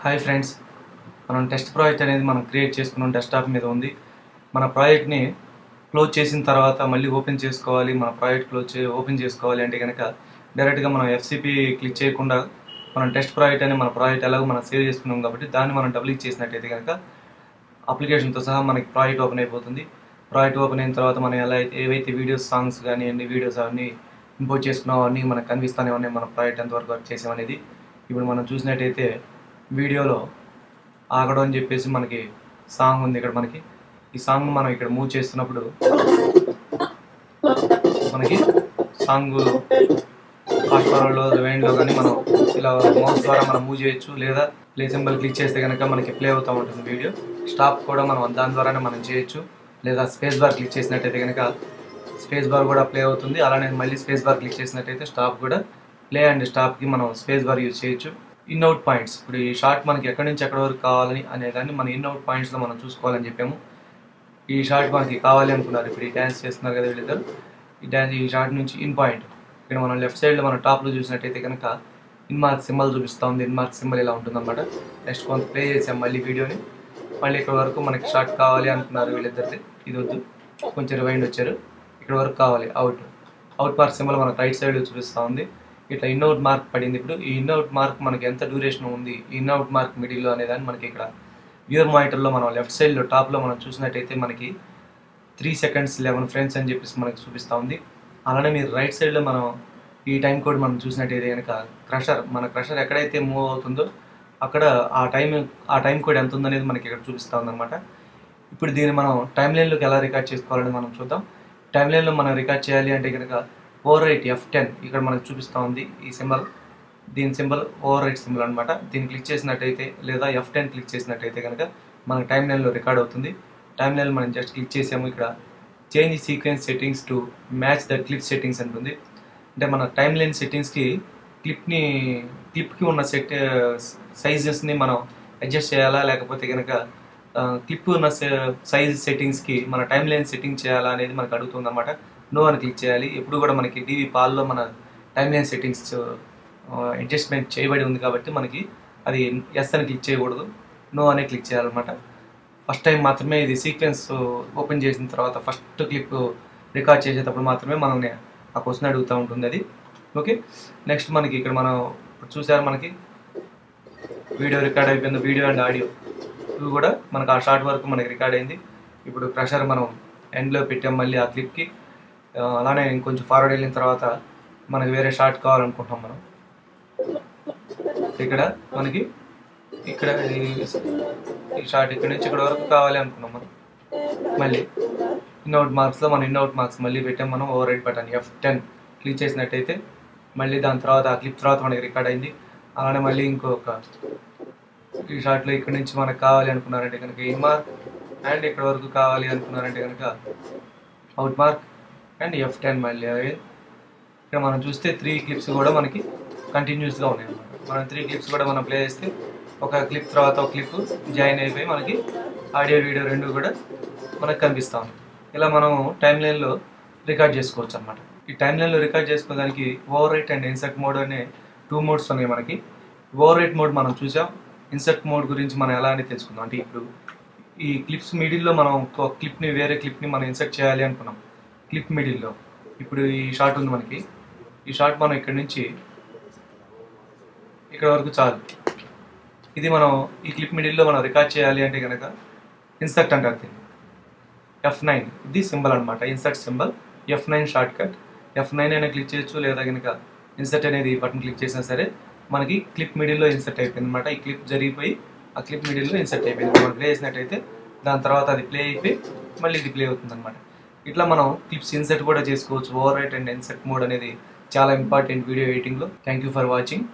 Hi friends, మనం test project అనేది మనం క్రియేట్ చేసుకున్నాం. డెస్క్టాప్ మీద ఉంది. మన ప్రాజెక్ట్ని క్లోజ్ చేసిన తర్వాత మళ్ళీ ఓపెన్ చేసుకోవాలి. మన ప్రాజెక్ట్ ఓపెన్ చేసుకోవాలి అంటే కనుక డైరెక్ట్గా మనం ఎఫ్సిపి క్లిక్ చేయకుండా మనం టెస్ట్ ప్రాజెక్ట్ అని మన ప్రాజెక్ట్ ఎలాగో మనం సేవ్ చేసుకున్నాం కాబట్టి దాన్ని మనం డబుల్ క్లిక్ చేసినట్టయితే కనుక అప్లికేషన్తో సహా మనకి ప్రాజెక్ట్ ఓపెన్ అయిపోతుంది. ప్రాజెక్ట్ ఓపెన్ అయిన తర్వాత మనం ఎలా అయితే ఏవైతే వీడియోస్, సాంగ్స్ కానీ అన్ని వీడియోస్ అవన్నీ ఇంపోర్ట్ చేసుకున్నాం అవన్నీ మనకు కనిపిస్తూనే ఉన్నాయి. మన ప్రాజెక్ట్ ఎంతవరకు వర్క్ చేసామనేది ఇప్పుడు మనం చూసినట్టయితే వీడియోలో ఆగడం అని చెప్పేసి మనకి సాంగ్ ఉంది. ఇక్కడ మనకి ఈ సాంగ్ మనం ఇక్కడ మూవ్ చేస్తున్నప్పుడు మనకి సాంగ్ ఫాస్ట్ ఫార్వర్డ్లో, రివైండ్లో కానీ మనం ఇలా మౌస్ ద్వారా మనం మూవ్ చేయొచ్చు. లేదా ప్లే సింబల్ క్లిక్ చేస్తే కనుక మనకి ప్లే అవుతూ ఉంటుంది వీడియో. స్టాప్ కూడా మనం దాని ద్వారానే మనం చేయొచ్చు. లేదా స్పేస్ బార్ క్లిక్ చేసినట్టయితే కనుక స్పేస్ బార్ కూడా ప్లే అవుతుంది. అలానే మళ్ళీ స్పేస్ బార్ క్లిక్ చేసినట్టయితే స్టాప్ కూడా ప్లే అండ్ స్టాప్కి మనం స్పేస్ బార్ యూజ్ చేయొచ్చు. ఇన్అవుట్ పాయింట్స్, ఇప్పుడు ఈ షార్ట్ మనకి ఎక్కడి నుంచి ఎక్కడి వరకు కావాలని అనేదాన్ని మన ఇన్అవుట్ పాయింట్స్లో మనం చూసుకోవాలని చెప్పాము. ఈ షార్ట్ మనకి కావాలి అనుకున్నారు. ఇప్పుడు ఈ డ్యాన్స్ చేస్తున్నారు కదా వీళ్ళిద్దరు. ఈ షార్ట్ నుంచి ఇన్ పాయింట్ ఇక్కడ మనం లెఫ్ట్ సైడ్లో మనం టాప్లో చూసినట్టయితే కనుక ఇన్మార్క్ సింబల్ చూపిస్తూ ఉంది. ఇన్మార్క్ సింబల్ ఇలా ఉంటుందన్నమాట. నెక్స్ట్ కొంత ప్లే చేసాం మళ్ళీ వీడియోని. మళ్ళీ ఇక్కడ వరకు మనకి షార్ట్ కావాలి అనుకున్నారు వీళ్ళిద్దరిది. ఇది వద్దు, కొంచెం రివైండ్ వచ్చారు. ఇక్కడ వరకు కావాలి. అవుట్ మార్క్ సింబల్ మనకు రైట్ సైడ్ చూపిస్తూ ఉంది. ఇట్లా ఇన్అవుట్ మార్క్ పడింది. ఇప్పుడు ఈ ఇన్అవుట్ మార్క్ మనకి ఎంత డ్యూరేషన్ ఉంది, ఇన్అవుట్ మార్క్ మిడిల్లో అనేదాన్ని మనకి ఇక్కడ వ్యూయర్ మానిటర్లో మనం లెఫ్ట్ సైడ్లో టాప్లో మనం చూసినట్టయితే మనకి 3 seconds 11 frames అని చెప్పేసి మనకి చూపిస్తూ ఉంది. అలానే మీరు రైట్ సైడ్లో మనం ఈ టైం కోడ్ మనం చూసినట్టయితే కనుక మన క్రషర్ ఎక్కడైతే మూవ్ అవుతుందో అక్కడ ఆ టైం కోడ్ ఎంత ఉందనేది మనకి ఇక్కడ చూపిస్తూ ఉందన్నమాట. ఇప్పుడు దీన్ని మనం టైం లైన్లోకి ఎలా రికార్డ్ చేసుకోవాలని మనం చూద్దాం. టైం లైన్లో మనం రికార్డ్ చేయాలి అంటే కనుక ఓవర్ రైట్ F10 ఇక్కడ మనకు చూపిస్తూ ఉంది. ఈ సింబల్, దీని సింబల్ ఓవర్ రైట్ సింబల్ అనమాట. దీన్ని క్లిక్ చేసినట్టయితే లేదా F10 క్లిక్ చేసినట్టయితే కనుక మనకు టైం లైన్లో రికార్డ్ అవుతుంది. టైం లైన్ మనం జస్ట్ క్లిక్ చేసాము. ఇక్కడ change sequence settings to match the clip settings అంటుంది. అంటే మన టైం లైన్ సెట్టింగ్స్కి క్లిప్కి ఉన్న సైజెస్ని మనం అడ్జస్ట్ చేయాలా, లేకపోతే కనుక క్లిప్ ఉన్న సైజ్ సెట్టింగ్స్కి మన టైం లైన్ సెట్టింగ్ చేయాలా అనేది మనకు అడుగుతుంది అనమాట. నో అని క్లిక్ చేయాలి. ఎప్పుడు కూడా మనకి టీవీ పాల్లో మన టైం లైన్ సెట్టింగ్స్ అడ్జస్ట్మెంట్ చేయబడి ఉంది కాబట్టి మనకి అది ఎస్ అని క్లిక్ చేయకూడదు, నో అనే క్లిక్ చేయాలన్నమాట. ఫస్ట్ టైం మాత్రమే ఇది సీక్వెన్స్ ఓపెన్ చేసిన తర్వాత ఫస్ట్ క్లిప్ రికార్డ్ చేసేటప్పుడు మాత్రమే మనల్ని ఆ క్వశ్చన్ అడుగుతూ ఉంటుంది అది. ఓకే, నెక్స్ట్ మనకి ఇక్కడ మనం చూసారు మనకి వీడియో రికార్డ్ అయిపోయింది. వీడియో అండ్ ఆడియో ఇవి కూడా మనకు ఆ షార్ట్ వరకు మనకి రికార్డ్ అయింది. ఇప్పుడు ప్రెషర్ మనం ఎండ్లో పెట్టాం మళ్ళీ ఆ క్లిప్కి. అలానే ఇంకొంచెం ఫార్వర్డ్ వెళ్ళిన తర్వాత మనకి వేరే షార్ట్ కావాలనుకుంటున్నాం మనం. ఇక్కడ మనకి ఇక్కడ ఈ షార్ట్ ఇక్కడ నుంచి ఇక్కడ వరకు కావాలి అనుకున్నాం మనం. మళ్ళీ ఇన్అవుట్ మార్క్స్లో మనం ఇన్అవుట్ మార్క్స్ మళ్ళీ పెట్టాం మనం. Over right button F10 click చేసినట్టయితే మళ్ళీ దాని తర్వాత ఆ క్లిప్ తర్వాత మనకి రికార్డ్ అయింది. అలానే మళ్ళీ ఇంకొక ఈ షార్ట్లో ఇక్కడ నుంచి మనకు కావాలి అనుకున్నారంటే కనుక ఇన్ మార్క్, అండ్ ఇక్కడ వరకు కావాలి అనుకున్నారంటే కనుక అవుట్ మార్క్ అండ్ F10 మళ్ళీ. ఇక్కడ మనం చూస్తే 3 clips కూడా మనకి కంటిన్యూస్గా ఉన్నాయి అన్నమాట. మనం 3 clips కూడా మనం ప్లే చేస్తే ఒక క్లిప్ తర్వాత ఒక క్లిప్ జాయిన్ అయిపోయి మనకి ఆడియో వీడియో రెండు కూడా మనకు కనిపిస్తూ ఉంది. ఇలా మనం టైం లైన్లో రికార్డ్ చేసుకోవచ్చు అనమాట. ఈ టైం లైన్లో రికార్డ్ చేసుకోవడానికి over right and insert mode అనే 2 modes ఉన్నాయి మనకి. ఓవర్ రైట్ మోడ్ మనం చూసాం. ఇన్సర్ట్ మోడ్ గురించి మనం ఎలా అని తెలుసుకుందాం. అంటే ఇప్పుడు ఈ క్లిప్స్ మిడిల్లో మనం ఒక క్లిప్ని వేరే క్లిప్ని మనం ఇన్సర్ట్ చేయాలి అనుకున్నాం. క్లిప్ మిడిల్లో ఇప్పుడు ఈ షార్ట్ ఉంది మనకి. ఈ షార్ట్ మనం ఇక్కడ నుంచి ఇక్కడ వరకు చాలు. ఇది మనం ఈ క్లిప్ మిడిల్లో మనం రికార్డ్ చేయాలి అంటే కనుక ఇన్సర్ట్ అంటారు దీన్ని. F9 ఇది సింబల్ అనమాట. Insert symbol F9 short cut. F9 అయినా క్లిక్ చేయొచ్చు, లేదా కనుక ఇన్సర్ట్ అనేది బటన్ క్లిక్ చేసినా సరే మనకి క్లిప్ మిడిల్లో ఇన్సర్ట్ అయిపోయింది అనమాట. ఈ క్లిప్ జరిగిపోయి ఆ క్లిప్ మిడిల్లో ఇన్సర్ట్ అయిపోయింది. మనం ప్లే చేసినట్టయితే దాని తర్వాత అది ప్లే అయిపోయి మళ్ళీ ఇది ప్లే అవుతుంది అనమాట. ఇట్లా మనం క్లిప్స్ ఇన్సర్ట్ కూడా చేసుకోవచ్చు. Overwrite and insert mode అనేది చాలా ఇంపార్టెంట్ వీడియో ఎడిటింగ్లో. Thank you for watching.